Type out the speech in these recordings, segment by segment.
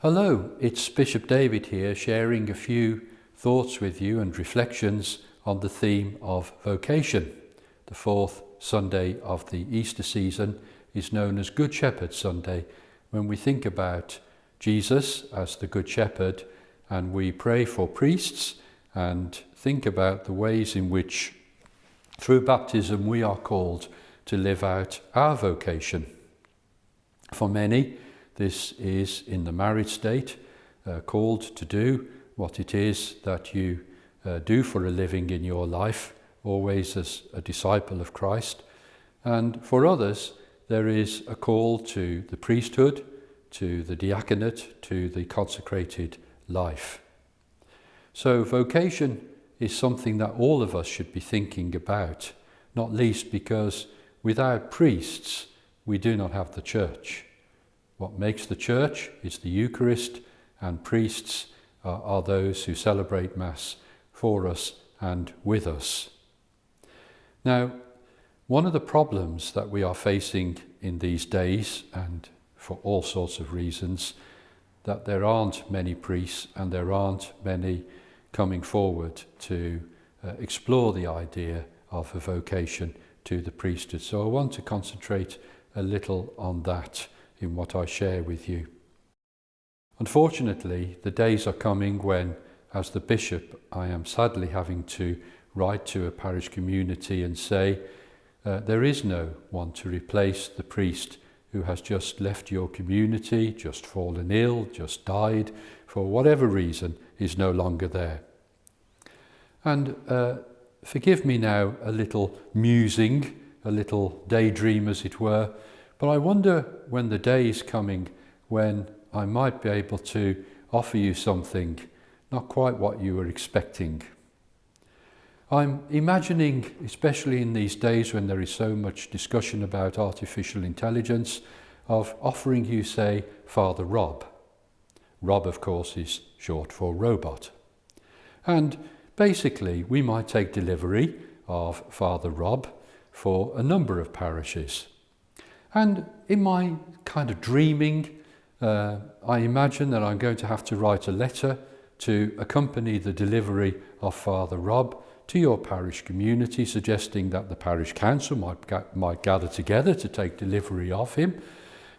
Hello, it's Bishop David here, sharing a few thoughts with you and reflections on the theme of vocation. The fourth Sunday of the Easter season is known as Good Shepherd Sunday, when we think about Jesus as the Good Shepherd and we pray for priests and think about the ways in which through baptism we are called to live out our vocation. For many, this is in the married state, called to do what it is that you do for a living in your life, always as a disciple of Christ. And for others, there is a call to the priesthood, to the diaconate, to the consecrated life. So vocation is something that all of us should be thinking about, not least because without priests, we do not have the church. What makes the church is the Eucharist, and priests are those who celebrate Mass for us and with us. Now, one of the problems that we are facing in these days, and for all sorts of reasons, that there aren't many priests and there aren't many coming forward to explore the idea of a vocation to the priesthood. So I want to concentrate a little on that in what I share with you. Unfortunately, the days are coming when, as the bishop, I am sadly having to write to a parish community and say, there is no one to replace the priest who has just left your community, just fallen ill, just died, for whatever reason, is no longer there. And forgive me now a little musing, a little daydream as it were, but I wonder when the day is coming when I might be able to offer you something, not quite what you were expecting. I'm imagining, especially in these days when there is so much discussion about artificial intelligence, of offering you, say, Father Rob. Rob, of course, is short for robot. And basically, we might take delivery of Father Rob for a number of parishes. And in my kind of dreaming, I imagine that I'm going to have to write a letter to accompany the delivery of Father Rob to your parish community, suggesting that the parish council might gather together to take delivery of him.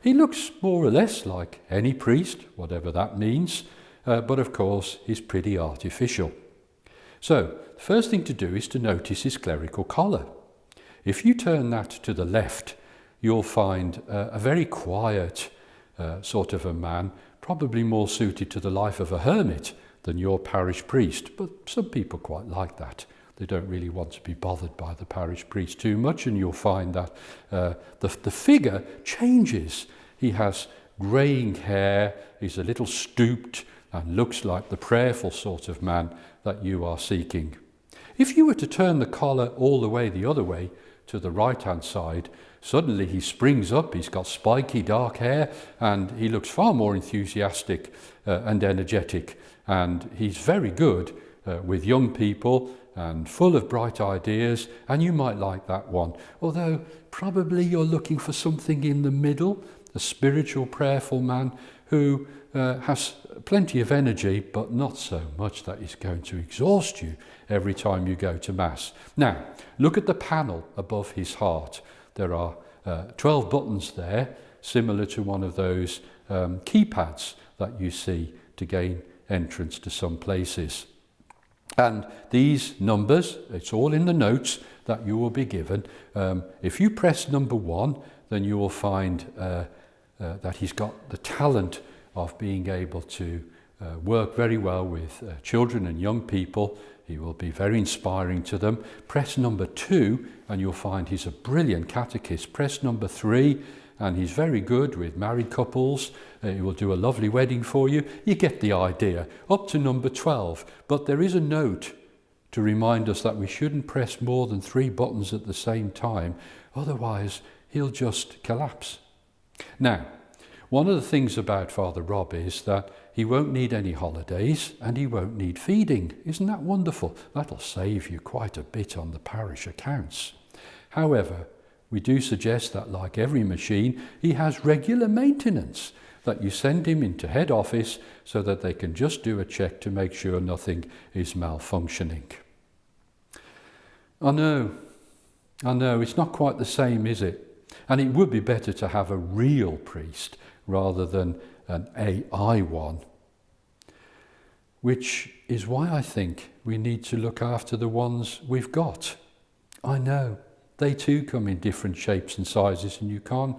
He looks more or less like any priest, whatever that means, but of course he's pretty artificial. So the first thing to do is to notice his clerical collar. If you turn that to the left, you'll find a very quiet sort of a man, probably more suited to the life of a hermit than your parish priest, but some people quite like that. They don't really want to be bothered by the parish priest too much, and you'll find that the figure changes. He has greying hair, he's a little stooped, and looks like the prayerful sort of man that you are seeking. If you were to turn the collar all the way the other way, to the right-hand side, suddenly he springs up, he's got spiky dark hair, and he looks far more enthusiastic and energetic, and he's very good with young people and full of bright ideas, and you might like that one. Although probably you're looking for something in the middle, a spiritual, prayerful man who has plenty of energy, but not so much that he's going to exhaust you every time you go to Mass. Now, look at the panel above his heart. There are 12 buttons there, similar to one of those keypads that you see to gain entrance to some places. And these numbers, it's all in the notes that you will be given. If you press number 1, then you will find that he's got the talent of being able to work very well with children and young people. He will be very inspiring to them. Press number 2 and you'll find he's a brilliant catechist. Press number 3 and he's very good with married couples. He will do a lovely wedding for you. You get the idea. Up to number 12. But there is a note to remind us that we shouldn't press more than 3 buttons at the same time. Otherwise, he'll just collapse. Now, one of the things about Father Rob is that he won't need any holidays and he won't need feeding. Isn't that wonderful? That'll save you quite a bit on the parish accounts. However, we do suggest that, like every machine, he has regular maintenance. that you send him into head office so that they can just do a check to make sure nothing is malfunctioning. I know, it's not quite the same, is it? And it would be better to have a real priest rather than an AI one. Which is why I think we need to look after the ones we've got. I know, they too come in different shapes and sizes, and you can't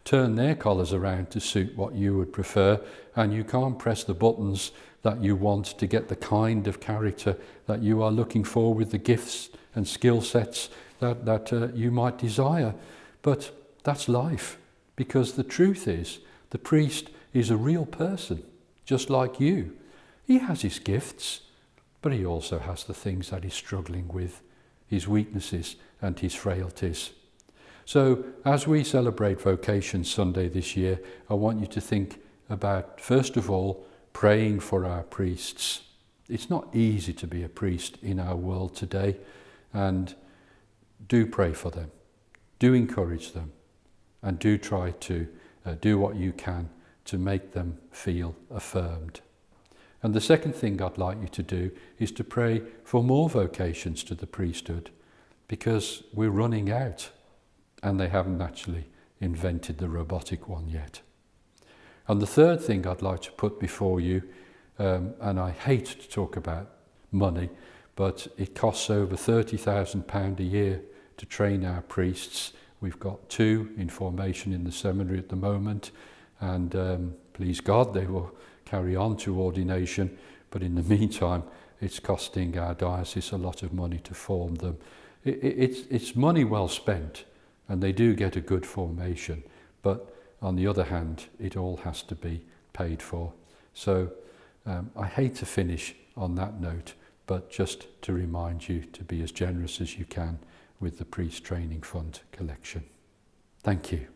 turn their collars around to suit what you would prefer, and you can't press the buttons that you want to get the kind of character that you are looking for with the gifts and skill sets that you might desire. But that's life, because the truth is, the priest is a real person, just like you. He has his gifts, but he also has the things that he's struggling with, his weaknesses and his frailties. So as we celebrate Vocation Sunday this year, I want you to think about, first of all, praying for our priests. It's not easy to be a priest in our world today, and do pray for them, do encourage them, and do try to do what you can to make them feel affirmed. And the second thing I'd like you to do is to pray for more vocations to the priesthood, because we're running out and they haven't actually invented the robotic one yet. And the third thing I'd like to put before you, and I hate to talk about money, but it costs over £30,000 a year to train our priests. We've got 2 in formation in the seminary at the moment, and please God they will carry on to ordination, but in the meantime it's costing our diocese a lot of money to form them. It's money well spent, and they do get a good formation, but on the other hand it all has to be paid for. So I hate to finish on that note, but just to remind you to be as generous as you can with the Priest Training Fund collection. Thank you.